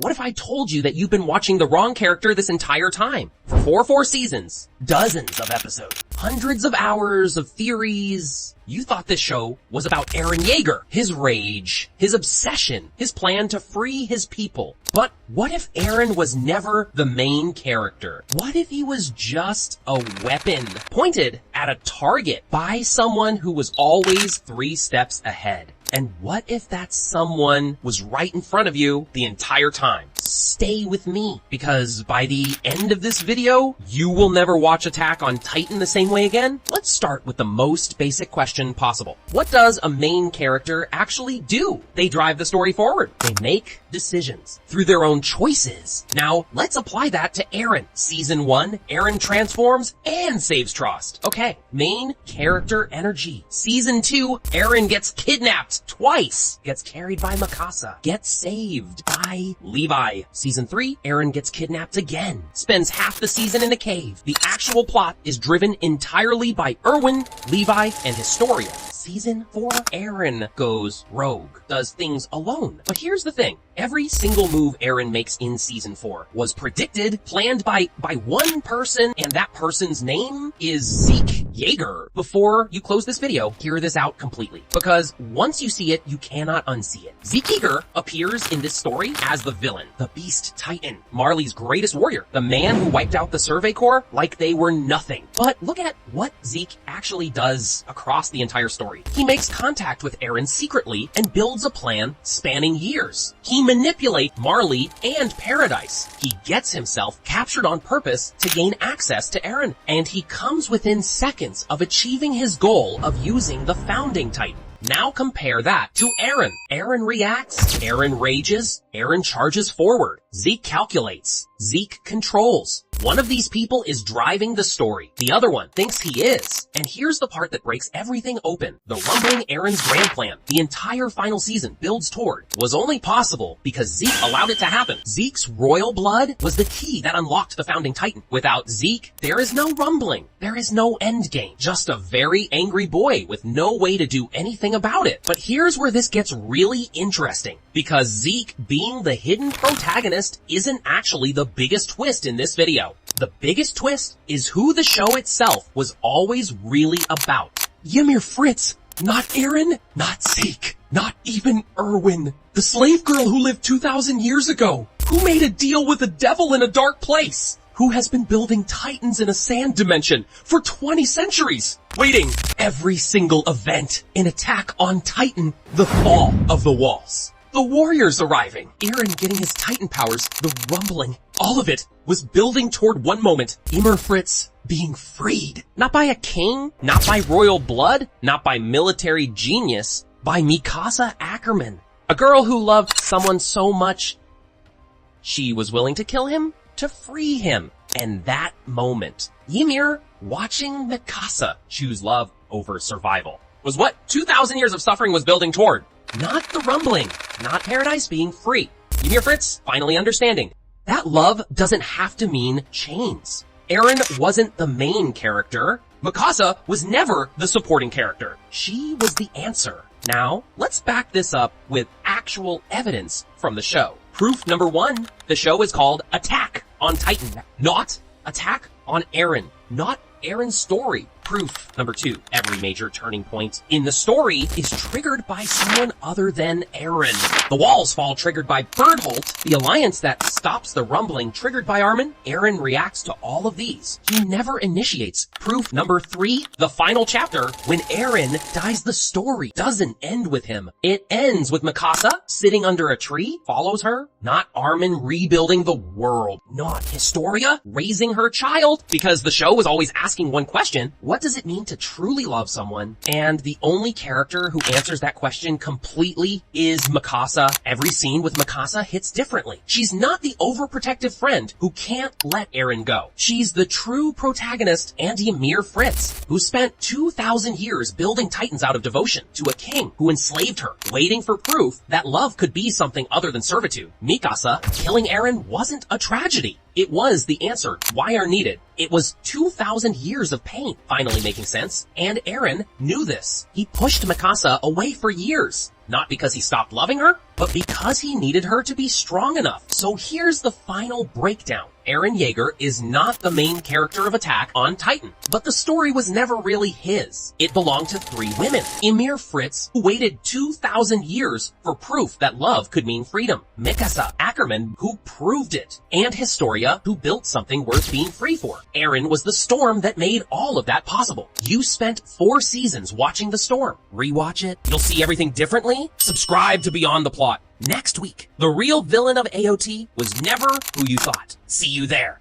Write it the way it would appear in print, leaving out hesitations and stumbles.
What if I told you that you've been watching the wrong character this entire time? For four seasons, dozens of episodes, hundreds of hours of theories. You thought this show was about Eren Yeager, his rage, his obsession, his plan to free his people. But what if Eren was never the main character? What if he was just a weapon pointed at a target by someone who was always 3 steps ahead? And what if that someone was right in front of you the entire time? Stay with me, because by the end of this video, you will never watch Attack on Titan the same way again. Let's start with the most basic question possible. What does a main character actually do? They drive the story forward. They make decisions through their own choices. Now, let's apply that to Eren. Season 1, Eren transforms and saves Trost. Okay, main character energy. Season 2, Eren gets kidnapped twice. Gets carried by Mikasa. Gets saved by Levi. Season 3, Eren gets kidnapped again. Spends half the season in a cave. The actual plot is driven entirely by Erwin, Levi, and Historia. Season 4, Eren goes rogue, does things alone. But here's the thing. Every single move Eren makes in Season 4 was predicted, planned by one person, and that person's name is Zeke Yeager. Before you close this video, hear this out completely. Because once you see it, you cannot unsee it. Zeke Yeager appears in this story as the villain, the Beast Titan, Marley's greatest warrior, the man who wiped out the Survey Corps like they were nothing. But look at what Zeke actually does across the entire story. He makes contact with Eren secretly and builds a plan spanning years. He manipulates Marley and Paradise. He gets himself captured on purpose to gain access to Eren, and he comes within seconds of achieving his goal of using the Founding Titan. Now compare that to Eren. Eren reacts, Eren rages, Eren charges forward. Zeke calculates, Zeke controls. One of these people is driving the story. The other one thinks he is. And here's the part that breaks everything open. The rumbling Eren's grand plan, the entire final season builds toward, was only possible because Zeke allowed it to happen. Zeke's royal blood was the key that unlocked the Founding Titan. Without Zeke, there is no rumbling. There is no endgame. Just a very angry boy with no way to do anything about it. But here's where this gets really interesting. Because Zeke, being the hidden protagonist, isn't actually the biggest twist in this video. The biggest twist is who the show itself was always really about. Ymir Fritz, not Eren, not Zeke, not even Erwin. The slave girl who lived 2,000 years ago, who made a deal with the devil in a dark place, who has been building titans in a sand dimension for 20 centuries, waiting every single event in Attack on Titan, the fall of the walls. The warriors arriving, Eren getting his Titan powers, the rumbling, all of it was building toward one moment, Ymir Fritz being freed. Not by a king, not by royal blood, not by military genius, by Mikasa Ackerman. A girl who loved someone so much, she was willing to kill him to free him. And that moment, Ymir watching Mikasa choose love over survival, was what 2,000 years of suffering was building toward. Not the rumbling, not Paradise being free. Ymir Fritz finally understanding. That love doesn't have to mean chains. Eren wasn't the main character. Mikasa was never the supporting character. She was the answer. Now, let's back this up with actual evidence from the show. Proof number 1, the show is called Attack on Titan, not Attack on Eren, not Eren's story. Proof number 2, every major turning point in the story is triggered by someone other than Eren. The walls fall triggered by Bertholdt, the alliance that stops the rumbling triggered by Armin. Eren reacts to all of these. He never initiates. Proof number 3, the final chapter, when Eren dies, the story doesn't end with him. It ends with Mikasa sitting under a tree, follows her, not Armin rebuilding the world, not Historia raising her child, because the show was always asking one question: what does it mean to truly love someone? And the only character who answers that question completely is Mikasa. Every scene with Mikasa hits differently. She's not the overprotective friend who can't let Eren go. She's the true protagonist and Ymir Fritz, who spent 2,000 years building titans out of devotion to a king who enslaved her, waiting for proof that love could be something other than servitude. Mikasa killing Eren wasn't a tragedy. It was the answer why are needed It was 2,000 years of pain finally making sense, and Eren knew this. He pushed Mikasa away for years. Not because he stopped loving her, but because he needed her to be strong enough. So here's the final breakdown. Eren Yeager is not the main character of Attack on Titan, but the story was never really his. It belonged to 3 women. Ymir Fritz, who waited 2,000 years for proof that love could mean freedom. Mikasa, Ackerman, who proved it. And Historia, who built something worth being free for. Eren was the storm that made all of that possible. You spent 4 seasons watching the storm. Rewatch it. You'll see everything differently. Subscribe to Beyond the Plot. Next week, the real villain of AOT was never who you thought. See you there.